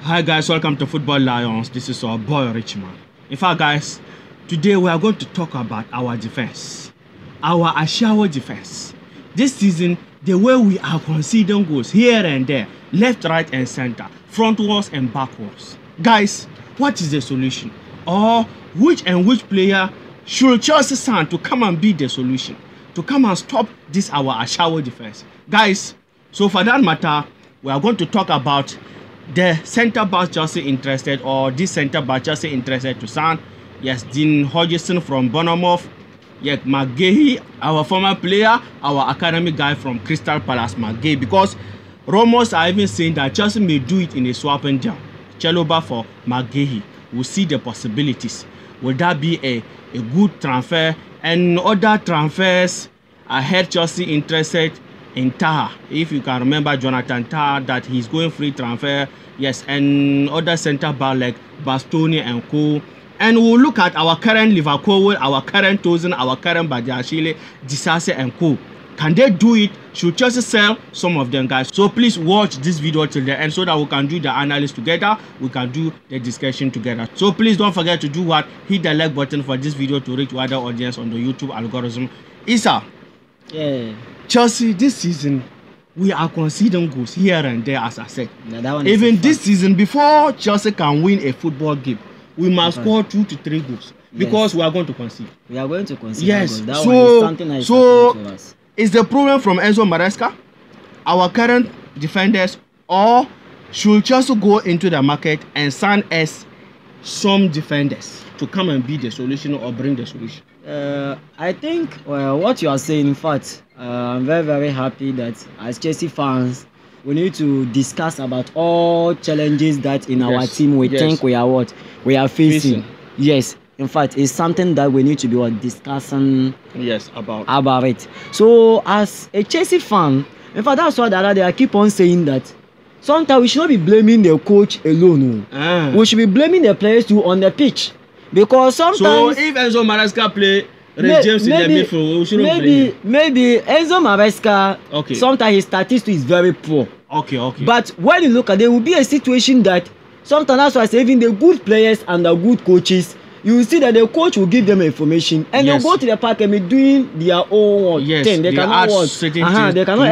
Hi guys, welcome to Football Lions. This is our boy Richman. In fact guys, today we are going to talk about our defense, our Ashawo defense. This season, the way we are conceding goals here and there, left, right and center, frontwards and backwards. Guys, what is the solution? Or which player should Chelsea sign to come and be the solution, to come and stop this our Ashawo defense? Guys, so for that matter, we are going to talk about the centre back Chelsea interested, or this centre back Chelsea interested to sign. Yes, Dean Hodgson from Bournemouth. Yes, McGahey, our former player, our academy guy from Crystal Palace, McGahey. Because rumors are even saying that Chelsea may do it in a swap and down. Chalobah for McGahey. We'll see the possibilities. Will that be a good transfer? And other transfers, I heard Chelsea interested in Taha. If you can remember Jonathan Taha, that he's going free transfer. Yes, and other centre back like Bastoni and co. And we'll look at our current Liverpool, our current Tosin, our current Badiashile, Disase and co. Can they do it? Should Chelsea sell some of them, guys? So please watch this video till the end so that we can do the analysis together. We can do the discussion together. So please don't forget to do what? Hit the like button for this video to reach wider audience on the YouTube algorithm. Isa. Yeah. Chelsea this season, we are conceding goals here and there, as I said. Yeah, even this season, before Chelsea can win a football game, we must score 2 to 3 goals because we are going to concede. We are going to concede. Yes. That one is something that is happening to us. Is the problem from Enzo Maresca, our current defenders, or should Chelsea go into the market and sign us some defenders to come and be the solution or bring the solution? I think what you are saying, in fact, I'm very, very happy that as Chelsea fans, we need to discuss about all challenges that in our team we think we are facing. Yes, in fact, it's something that we need to be discussing about it. So as a Chelsea fan, in fact, that's why the other day I keep on saying that sometimes we should not be blaming the coach alone. We should be blaming the players too on the pitch. Because sometimes, so if Enzo Maresca play James in the midfield, we shouldn't blame him. Maybe Enzo Maresca, sometimes his statistics is very poor. But when you look at it, there will be a situation that sometimes, that's why I say, even the good players and the good coaches, you will see that the coach will give them information and they'll go to the park and be doing their own thing. They cannot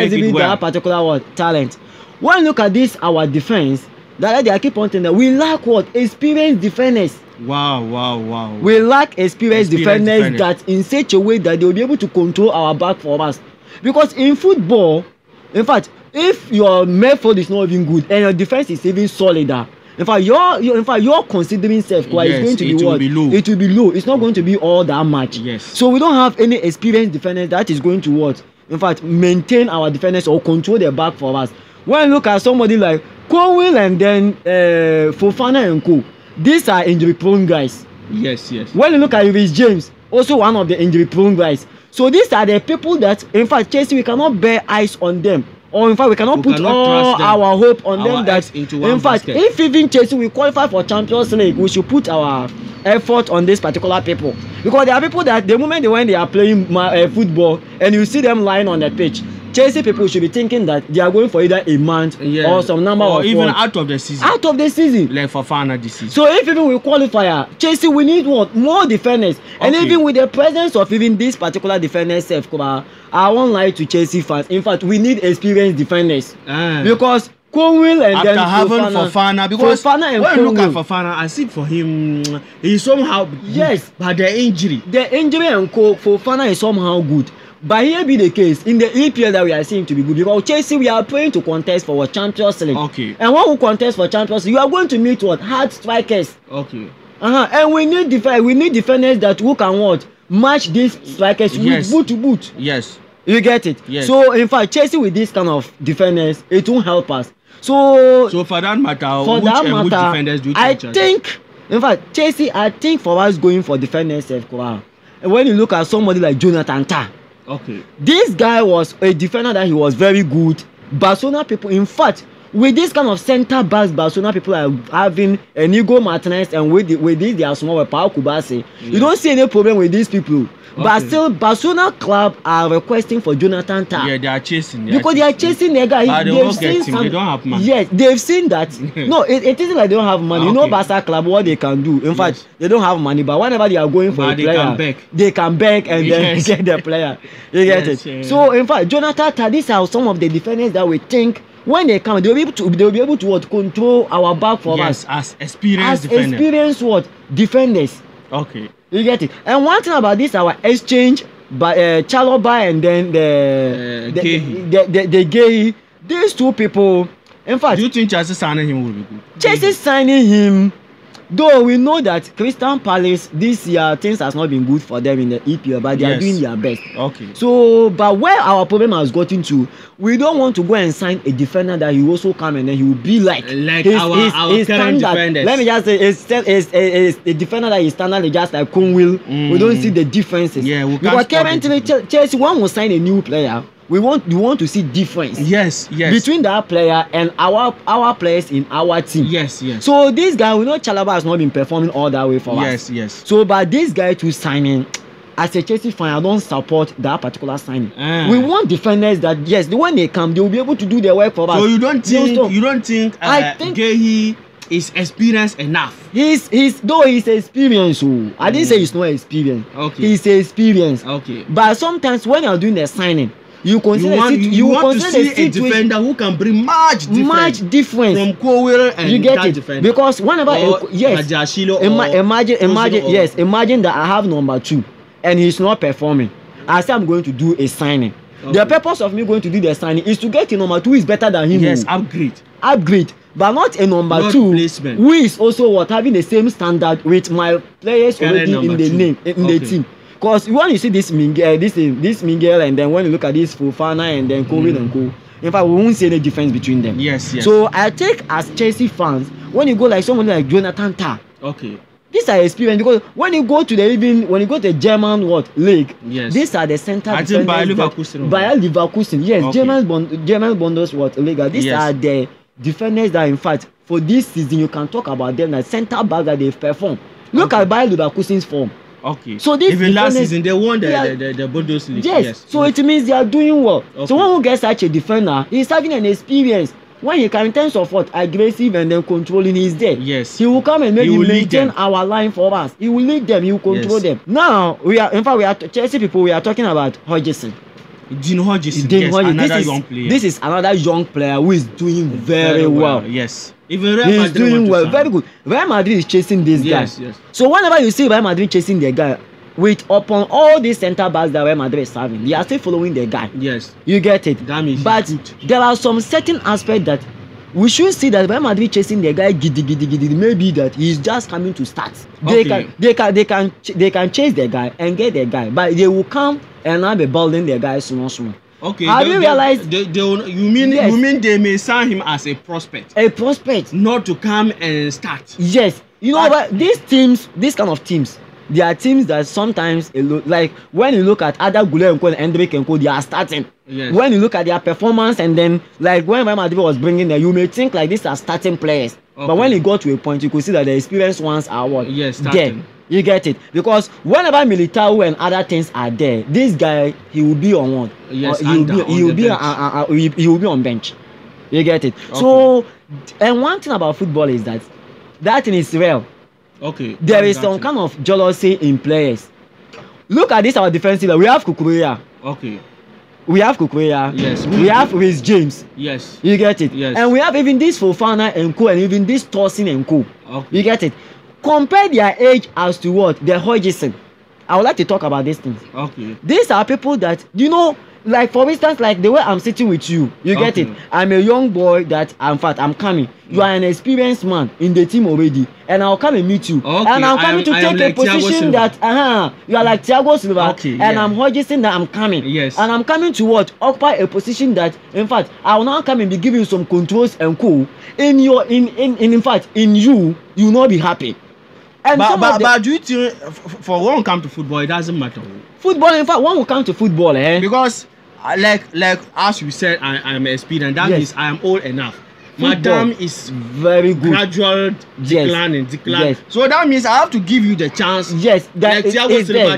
exhibit their particular talent. When you look at this, our defense, that I keep on saying that we lack experienced defenders. Wow. We lack experienced defenders that in such a way that they will be able to control our back for us. Because in football, in fact, if your midfield is not even good and your defense is even solider, in fact, you're considering self is going to be what? It will be low. It's not going to be all that much. So we don't have any experienced defenders that is going to what? In fact, maintain our defenders or control their back for us. When you look at somebody like Colwill and then Fofana and co, these are injury-prone guys. Yes. When you look at Reece James, also one of the injury-prone guys. So these are the people that, in fact, Chelsea, we cannot bear eyes on them. Or in fact, we cannot put all our hope on them. That, in fact, if even Chelsea will qualify for Champions League, we should put our effort on these particular people. Because there are people that the moment they are playing football and you see them lying on the pitch, Chelsea people should be thinking that they are going for either a month or some number of even out of the season. Like Fofana this season. So if even we qualify, Chelsea, we need more defenders. And even with the presence of even this particular defenders, I won't lie to Chelsea fans. In fact, we need experienced defenders. Because Colwill and after having Fofana, because when you look at Fofana, I see for him, he's somehow but the injury and Fofana is somehow good. But here be the case in the EPL that we are seeing to be good, because Chelsea, we are praying to contest for Champions League. And when we contest for Champions League, you are going to meet hard strikers. And we need defenders that who can match these strikers with boot to boot. You get it? So in fact, Chelsea with this kind of defenders, it won't help us. So for that matter, which defenders do you think? In fact, Chelsea, I think for us going for defenders, when you look at somebody like Jonathan Tah, this guy was a defender that he was very good. Barcelona people, in fact, with this kind of centre backs, Barcelona people are having Inigo Martinez, and with this they are small Pau Kubasi. You don't see any problem with these people. Okay. But still, Barcelona club are requesting for Jonathan Tah. Yeah, they are chasing. They are chasing the guy. They won't get him. They don't have money. Yes, they've seen that. No, it isn't like they don't have money. Okay. You know, Barca club, what they can do. In fact, they don't have money, but whenever they are going for a player, they can beg and then get the player. You get it? Yeah. So, in fact, Jonathan Tah, these are some of the defenders that we think when they come, they'll be able to what, control our back for us. As experienced defenders. Experienced what? Defenders. Okay. You get it? And one thing about this, our exchange by Chalobah and then the Gay, these two people, in fact, do you think Chelsea signing him will be good? Chelsea signing him, though we know that Crystal Palace this year things has not been good for them in the EPL, but they are doing their best. Okay. So, but where our problem has gotten to, we don't want to go and sign a defender that he also come and then he will be like our current defenders. Let me just say, is a defender that is standard just like Conwell. We don't see the differences. Yeah, because currently Chelsea, when we sign a new player, we want to see difference. Yes. Between that player and our players in our team. Yes. So this guy, we know Chalobah has not been performing all that way for us. Yes. So, but this guy to signing, as a Chelsea fan, I don't support that particular signing. We want defenders that when they come, they will be able to do their work for us. So you don't think I think Gueye is experienced enough? He's experienced. I didn't say he's not experienced. Okay. He's experienced. Okay. But sometimes when you're doing the signing, you want to see a defender who can bring much difference from Cowell and that defender. Because whenever imagine that I have number 2 and he's not performing. I say I'm going to do a signing. Okay. The purpose of me going to do the signing is to get a number 2 who is better than him. Yes, upgrade. But not a number 2 placement. Who is also having the same standard with my players already in the team. Because when you see this Miguel, and then when you look at this Fofana and then Kobe and Co, in fact, we won't see any difference between them. Yes. So I take as Chelsea fans, when you go like someone like Jonathan Tah, okay, these are experience, because when you go to the German league, yes, these are the center defenders. Bayer Leverkusen, yes, okay. German Bundesliga. These are the defenders that, in fact, for this season you can talk about them as center back that they've performed. Look at Bayer Leverkusen's form. Okay. So this even last season they won the Bundesliga. Yes. So it means they are doing well. Okay. So when we get such a defender, he's having an experience. When he can, in terms of aggressive and then controlling, he's there. Yes. He will come and maybe maintain our line for us. He will lead them. He will control them. Now we are Chelsea people. We are talking about Hodgson. Dean Hodgson. Another young player. This is another young player who is doing very well. Yes. Even Real Madrid is doing well, very good. Real Madrid is chasing this guy. Yes. So whenever you see Real Madrid chasing the guy, upon all these centre backs that Real Madrid is having, they are still following the guy. Yes. You get it? But there are some certain aspects that we should see that Real Madrid chasing the guy giddy, maybe that he's just coming to start. Okay. They can chase the guy and get the guy, but they will come and now be building the guy small. Okay. Have you realized? You mean they may sign him as a prospect? A prospect. Not to come and start. Yes. You know what? These kind of teams, they are teams that sometimes, like when you look at Arda Güler and Endrick and Co, they are starting. Yes. When you look at their performance, and then like when Real Madrid was bringing them, you may think like these are starting players. Okay. But when it got to a point, you could see that the experienced ones are what? Yes, starting. There. You get it? Because whenever Militao and other things are there, this guy, he will be on one. Yes, he will be on bench. You get it? Okay. So, and one thing about football is that thing is real. Okay. There is some kind of jealousy in players. Look at this, our defensive. We have Kukurea. Okay. We have Kukurea. Yes. We have Reece James. Yes. You get it? Yes. And we have even this Fofana and Co, and even this Tosin and Co. Okay. You get it? Compare their age as to what? The Hodgson. I would like to talk about these things. Okay. These are people that, like for instance, like the way I'm sitting with you, get it? I'm a young boy that, in fact, I'm coming. You are an experienced man in the team already, and I'll come and meet you. Okay. And I'm coming to take a position that, you are like Thiago Silva, okay, and I'm Hodgson that I'm coming. Yes. And I'm coming to what? Occupy a position that, in fact, I will now come and be giving you some controls and co. In fact, in you will not be happy. And but do you think for one come to football it doesn't matter? Football, in fact, one will come to football, because like as you said, I am experienced. That means I am old enough. Madam is very good. Gradual decline. Yes. So that means I have to give you the chance. Yes, that like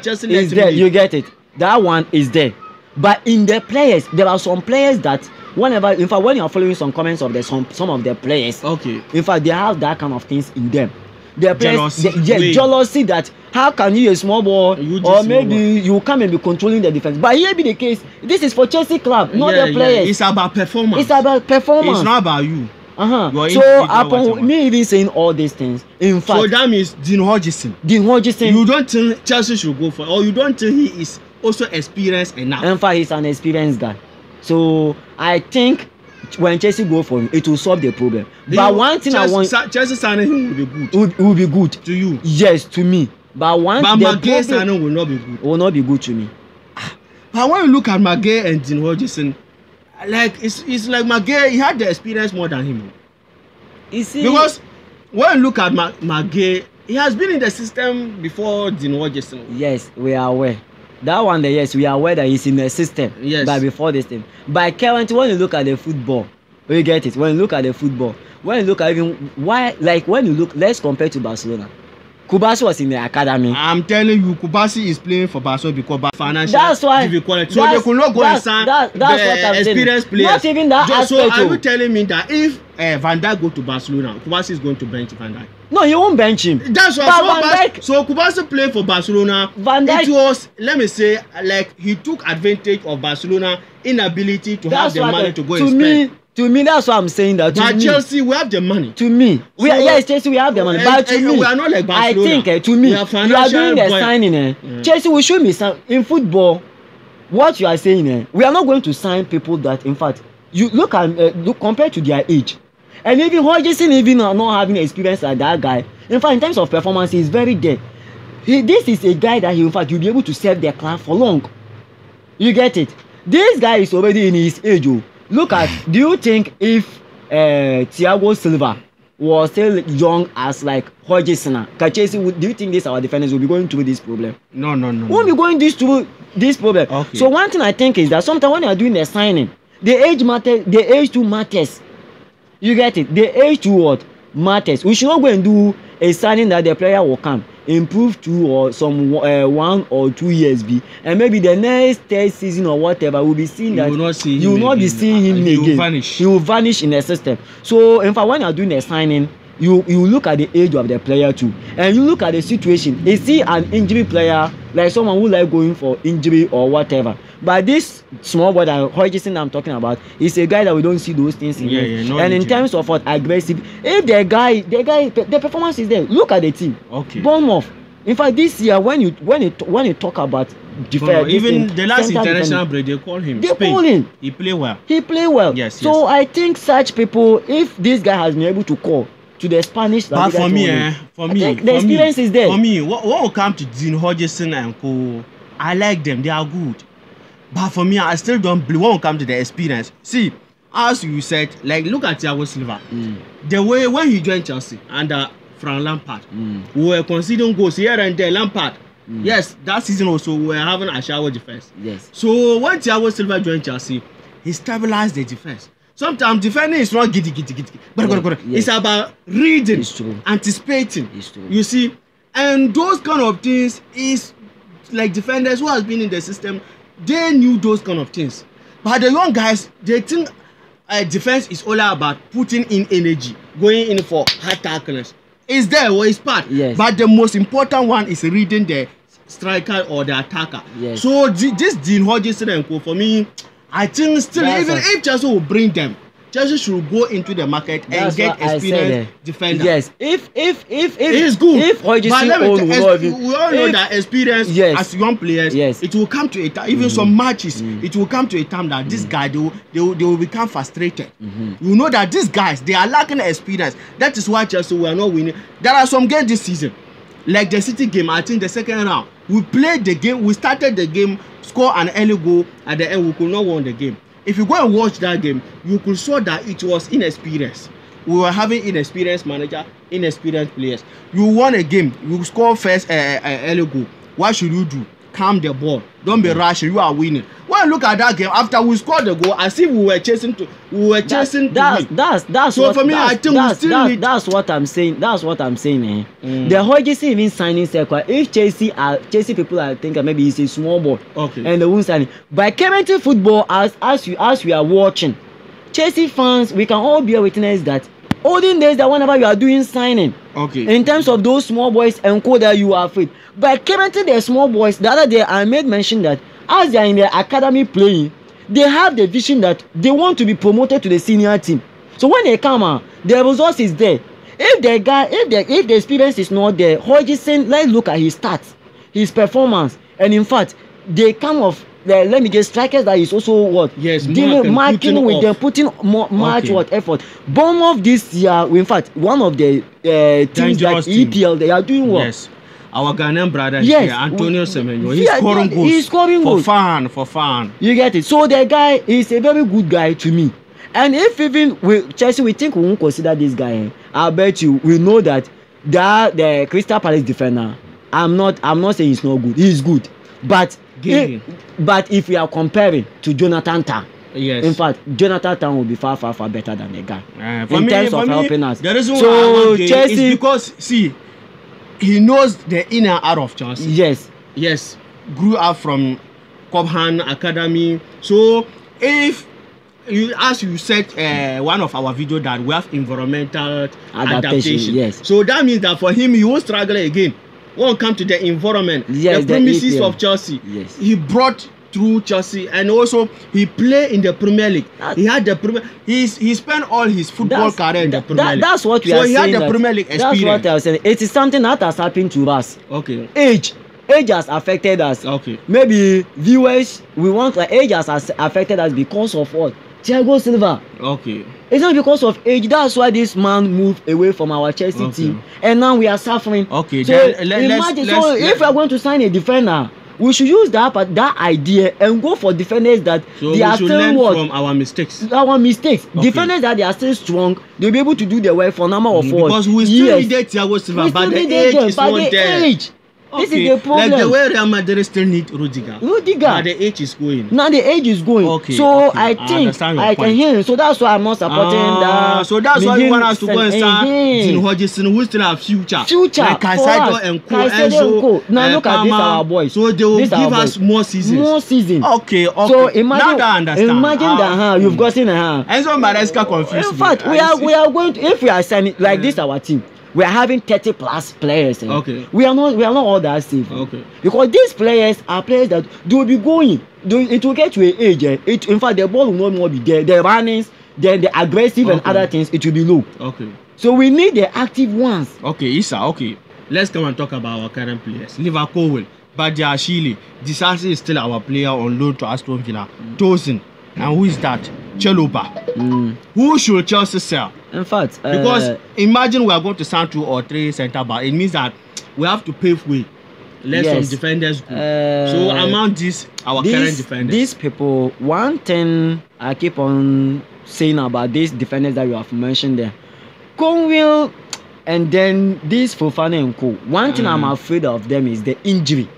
is there. You get it. That one is there. But in the players, there are some players that whenever, in fact, when you are following some comments of the some of the players, okay, in fact, they have that kind of things in them. The players, jealousy, jealousy that how can you a small ball or maybe you come and be controlling the defense. But here be the case. This is for Chelsea club, not the players. It's about performance. It's about performance. It's not about you. So upon me even saying all these things, in fact, so that means Dean Hodgson. You don't think Chelsea should go for, or you don't think he is also experienced enough? In fact, he's an experienced guy. So I think when Chelsea go for him, it will solve the problem. But one thing I want, Chelsea signing him will be good. Will be good to you. Yes, to me. But Maguire signing will not be good. Will not be good to me. But when you look at Maguire and Dean Hodgson, like it's like Maguire, he had the experience more than him. You see, because when you look at Maguire, he has been in the system before Dean Hodgson. Yes, we are aware. That one, yes, we are aware that he's in the system. Yes. But before this thing. But currently, when you look at the football, you get it. When you look at the football, when you look at even why, like when you look, let's compare to Barcelona. Kubasi was in the academy. I'm telling you, Kubasi is playing for Barcelona because financial difficulty. So they could not go and sign the experienced players. Not even that aspect. So are you telling me that if Van Dijk go to Barcelona, Kubasi is going to bench Van Dijk? No, he won't bench him. That's what. So Kubasi played for Barcelona. Van Dijk, it was, let me say, like he took advantage of Barcelona inability to have the money to go and spend. To me, that's what I'm saying. That but Chelsea, we have the money. To me, yes, Chelsea, we have the money. But to me, we are not like Barcelona. I think to me, you are doing the signing. Chelsea, we should be in football. What you are saying, we are not going to sign people that, in fact, you look compared to their age, and even Hodgson, even not having experience like that guy. In fact, in terms of performance, he is very dead. This is a guy that in fact you'll be able to serve the club for long. You get it? This guy is already in his age. Look at, do you think if Thiago Silva was still young as like Hodgson, do you think this our defenders will be going through this problem? No. Won't be going through this problem. Okay. So one thing I think is that sometimes when you are doing the signing, the age matters. The age too matters. You get it? The age too what matters. We should not go and do a signing that the player will come, improve 2 or some 1 or 2 years and maybe the next third season or whatever we'll be seeing that you will not be seeing him again. He will vanish in the system. So in fact, when you are doing a signing, you look at the age of the player too, and you look at the situation. Is he an injury player, like someone who like going for injury or whatever? But this small boy that Hodgson I'm talking about is a guy that we don't see those things in him. And in terms of what aggressive, if the performance is there. Look at the team. Okay. Bournemouth. In fact, this year when you talk about defense, even the last international break they call him. He play well. Yes. So I think such people, if this guy has been able to call to the Spanish, but for me, the experience is there. For me, what will come to Dean Hodgson and co, I like them. They are good. But for me, I still don't believe when we come to the experience. See, as you said, like look at Thiago Silva. The way when he joined Chelsea under Frank Lampard, we were conceding goals here and there. Lampard, yes, that season also we were having a shower defense. Yes. So when Thiago Silva joined Chelsea, he stabilized the defense. Sometimes defending is not giddy. Yes. It's about reading, anticipating. You see, and those kind of things is like defenders who has been in the system. They knew those kind of things, but the young guys, they think defense is all about putting in energy, going in for hard tackles. It's there or it's part. Yes. But the most important one is reading the striker or the attacker. Yes. So this Dean Hodgson and co, for me, I think still even if Chelsea will bring them, Chelsea should go into the market and get experienced defender. Yes, if it's good. If Hodgson we all know that experience as young players, it will come to a time. Even some matches, it will come to a time that this guy they will become frustrated. You know that these guys they are lacking experience. That is why Chelsea were not winning. There are some games this season, like the City game. I think the second round we played the game. We started the game, score an early goal at the end. We could not win the game. If you go and watch that game, you could saw that it was inexperience. We were having inexperienced manager, inexperienced players. You won a game, you score first early goal. What should you do? calm the ball. Don't be rushing. You are winning. When you look at that game, after we scored the goal, as if we were chasing to win. That's so what, for me, I think we still need. That's what I'm saying. That's what I'm saying. The Hodgson even signing circle. If Chelsea people are thinking maybe it's a small ball, Okay. and they won't sign it. But current football, as we are watching, Chelsea fans, we can all be a witness that olden days that whenever you are doing signing, Okay. in terms of those small boys and co that you are afraid. But currently the small boys, the other day I made mention that as they are in the academy playing, they have the vision that they want to be promoted to the senior team. So when they come out, the results is there. If the experience is not there, Hodgson, let's look at his stats, his performance, and in fact, they come off. Let me get strikers that is also what? Yes, marking with them, putting more much effort. Bournemouth this year, in fact, one of the teams like EPL, they are doing well. Yes. Our Ghanaian brother Yes. here, Antonio Semenyo, He's scoring goals. For fun. You get it. So the guy is a very good guy to me. And if even with Chelsea, we think we won't consider this guy, I bet you we know that the Crystal Palace defender. I'm not saying he's not good. He's good, but if we are comparing to Jonathan Tah, yes. In fact, Jonathan Tah will be far better than the guy in terms of helping us. The reason so why I want Chelsea is because see, he knows the in and out of Chelsea. Yes. Grew up from Cobham Academy. So if you, as you said, one of our video that we have environmental adaptation. Yes. So that means that for him, he won't struggle again. Won't come to the environment, the premises of Chelsea. Yes. He brought through Chelsea, and also he played in the Premier League. He had the Premier. He spent all his football career in the Premier League. That's what we are saying. So he had the Premier League experience. That's what I was saying. It is something that has happened to us. Okay. Age has affected us. Okay. Maybe viewers, age has affected us because of what? Thiago Silva. Okay. It's not because of age. That's why this man moved away from our Chelsea team, and now we are suffering. Okay. So imagine. If we are going to sign a defender, we should use that idea and go for defenders that so they are still learn from our mistakes. Okay. Defenders that they are still strong, they'll be able to do the work for number of four. Because we still needed Thiago Silva, but the age is not there. This is the problem. Like the way Real Madrid still need Rudiger. Now the age is going. Okay. So I think I can hear him. So that's why I'm not supporting that. So that's why you want us to go and start Dean Hodgson, who still have future. Like Caicedo and Co. Now look at this our boys. So they will give us more seasons. Okay. So imagine, now that I understand. Imagine that you've gotten a Enzo Maresca confused. In fact, we are going to, if we are signing like this our team. We are having 30 plus players. Okay. We are not all that safe. Okay. Because these players are players that they will be going. It will get to an age. In fact, the ball will not more be there. The runnings, then the aggressive and other things, it will be low. Okay. So we need the active ones. Okay, Issa. Okay. Let's come and talk about our current players. Liverpool, Badiashile. Disasi is still our player on loan to Aston Villa. Tosin. And who is that? Chalobah. Who should Chelsea sell? In fact, because imagine we are going to sign 2 or 3 centre back. It means that we have to pave way. Let some defenders go. So among our current defenders. These people, one thing I keep on saying about these defenders that you have mentioned there, Conwell, and then this Fofana and Co. One thing I'm afraid of them is the injury.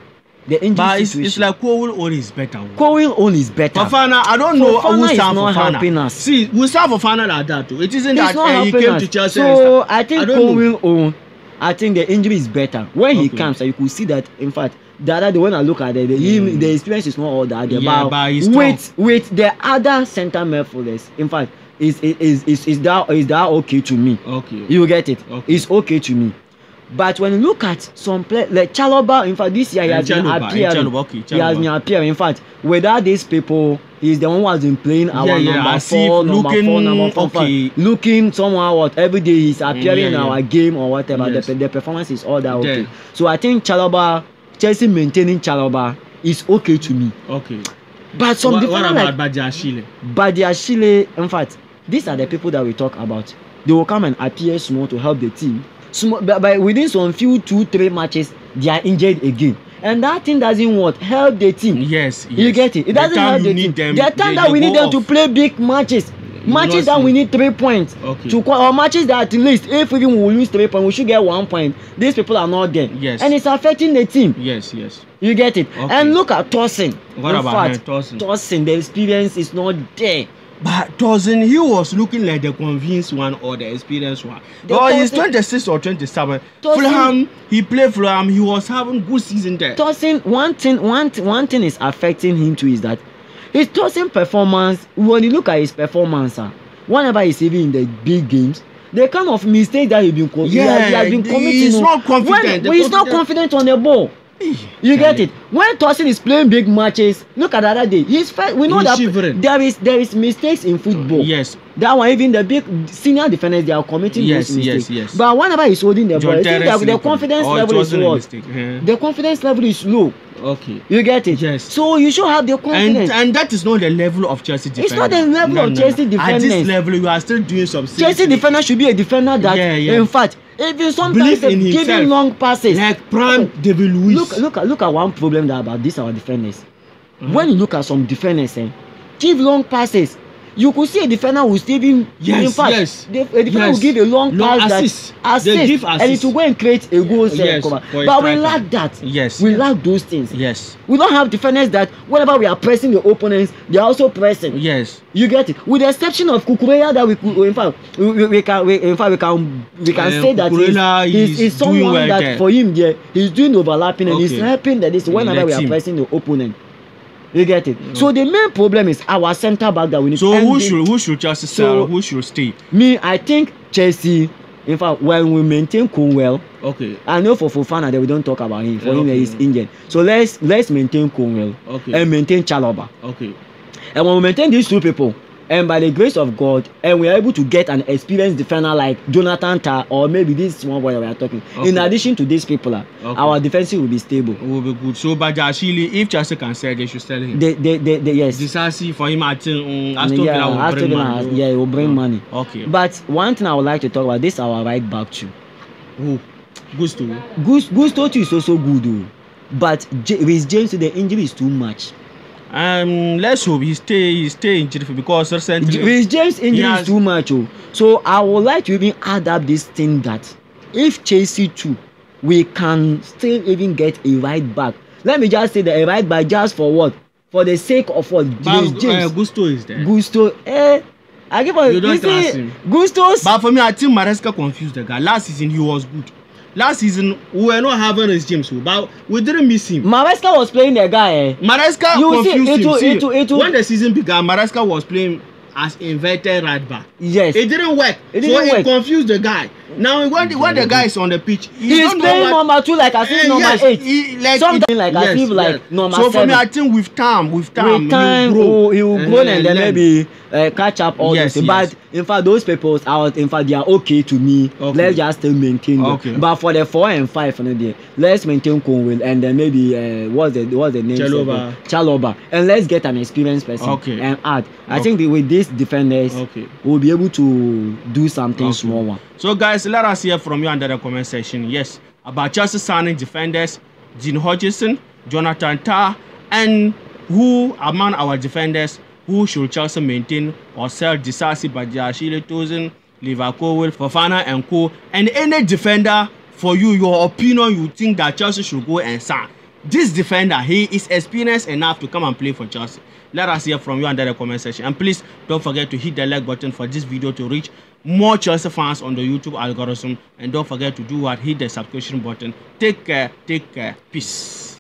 The injury situation. It's like Cowell own is better. Cowell own is better. Fofana, I don't know who stand Fofana. See, we stand Fofana like that too. It isn't that he came to Chelsea. So I think Cowell own. I think the injury is better. When he comes, you could see that. In fact, the other day when I look at it, the experience is not all that. But he's with the other centre midfielders, in fact, is that okay to me? Okay. You get it? Okay. It's okay to me. But when you look at some players like Chalobah, in fact, this year he has been appearing. He has been appearing. In fact, without these people, he's the one who has been playing our number 4, number 5. Looking somehow every day he's appearing in our game or whatever. Yes. The performance is all that okay. So I think Chelsea maintaining Chalobah is okay to me. Okay. But some what about like Badiashile? Badiashile, in fact, these are the people that we talk about. They will come and appear small to help the team. But within some few 2-3 matches, they are injured again. And that thing doesn't help the team. Yes. You get it? It doesn't help the team. The time that we need them to play big matches, Matches that we need 3 points or matches that at least if even we lose 3 points, we should get 1 point. These people are not there. Yes. And it's affecting the team. Yes. You get it? Okay. And look at Tosin. What about Tosin? Tosin, the experience is not there. But Tosin, he was looking like the convinced one or the experienced one. He's 26 or 27. Fulham, he played Fulham. He was having good season there. Tosin, one thing is affecting him too is that his Tosin performance. When you look at his performance, whenever he's even in the big games, the kind of mistake that he has been committing. He's not confident. He's not confident on the ball. You get it? When Tosin is playing big matches, look at the other day. We know that shivering. there is mistakes in football. Yes. That one, even the big senior defenders, they are committing those mistakes. Yes. But whenever he's holding the ball, the confidence level is what? The confidence level is low. Okay. You get it? Yes. So you should have the confidence. And that is not the level of Chelsea defenders. It's not the level of Chelsea defenders. At this level, you are still doing some. Chelsea defender should be a defender that, in fact, even sometimes giving long passes. Like prime David Luiz. Look at one problem about this our defenders. When you look at some defenders, give long passes. You could see a defender who still even a defender will give a long pass assist, and it will go and create a goal cover. But we lack that. Yes. We lack those things. Yes. We don't have defenders that whenever we are pressing the opponents, they are also pressing. Yes. You get it? With the exception of Cucurella, that we can say that he's someone that for him he's doing overlapping and he's helping that is whenever we are pressing the opponent. You get it? So the main problem is our centre back that we need. So who should Chelsea sell? Who should stay? Me, I think Chelsea. In fact, when we maintain Cornwell, I know for Fofana that we don't talk about him. For him, he's injured. So let's maintain Cornwell and maintain Chalobah. And when we maintain these two people, and by the grace of God, and we are able to get an experienced defender like Jonathan Tah or maybe this one boy we are talking. In addition to these people, our defensive will be stable. Will be good. So Badiashile, if Chelsea can sell, they should sell him. Yes. Disasi for him, I think Aston Villa will bring money. Yeah, it will bring money. Okay. But one thing I would like to talk about, this our right back too. Who? Gusto. Gusto too is also good though. But with James, the injury is too much. Let's hope he stay injured because recently with James injury is too much. So I would like to even add up this thing that if Chelsea too, we can still even get a right back. Let me just say that a right back just for what? For the sake of what? James. Gusto is there. Gusto, I give you don't trust him. Gusto's. But for me, I think Maresca confused the guy. Last season he was good. Last season we were not having his James, but we didn't miss him. Maresca was playing the guy. Maresca confused him. When the season began, Maresca was playing as inverted right back. Yes. It didn't work. It confused the guy. Now when the guy is on the pitch, he's playing number 2 like as if number 8. Something like as if like number 7. So for me, I think with time, he will grow and then maybe catch up all this. But in fact, those people out, in fact, they are okay to me. Let's just still maintain them. But for the 4 and 5, let's maintain Cornwell and then maybe what's the name? Chalobah. And let's get an experienced person and add. I think with these defenders, we'll be able to do something small one. So guys, let us hear from you under the comment section. Yes, about Chelsea signing defenders, Dean Hodgson, Jonathan Tah, and who among our defenders who should Chelsea maintain or sell? Disasi, Badiashile, Tosin, Liverpool, Fofana, and co. And any defender for you, your opinion, you think that Chelsea should go and sign. This defender, he is experienced enough to come and play for Chelsea. Let us hear from you under the comment section. And please don't forget to hit the like button for this video to reach more Chelsea fans on the YouTube algorithm. And don't forget to do what? Hit the subscription button. Take care. Peace.